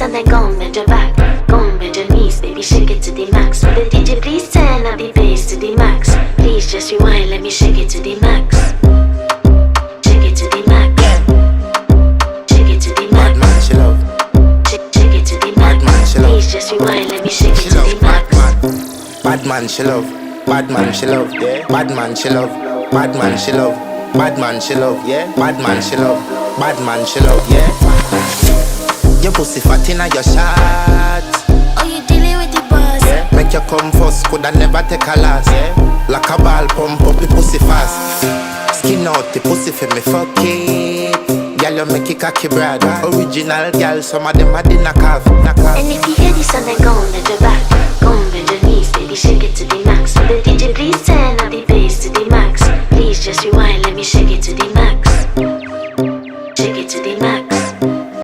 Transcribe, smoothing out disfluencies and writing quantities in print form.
this and then go and bend your back. Go and bend your knees, baby, shake it to the max. Will the DJ please turn up the bass to the max? Please just rewind, let me shake it to the max. Shake it to the max. Shake it to the max. Bad man, she love. Shake it to the max. Bad man, she love. Please just rewind, let me shake it She to love. the max. Bad man, she love. Bad man, she love. Yeah. Bad man, she love. Bad man, she love. Bad man, she love. Yeah. Bad man, she love. Bad man, she love. Yeah. Your pussy fat inna your shot. Oh, you dealing with the boss? Yeah. Make you come first, coulda never take a last. Yeah. Like a ball, pump up the pussy fast. Skin out the pussy for me fuck it. Girl, you make it cocky brother. Original girl, some of them a the knockoff. And if you hear this and then go and bend your back. Go and bend your knees, baby, shake it to the max. Will the DJ please turn up the bass to the max? Please just rewind, let me shake it to the max.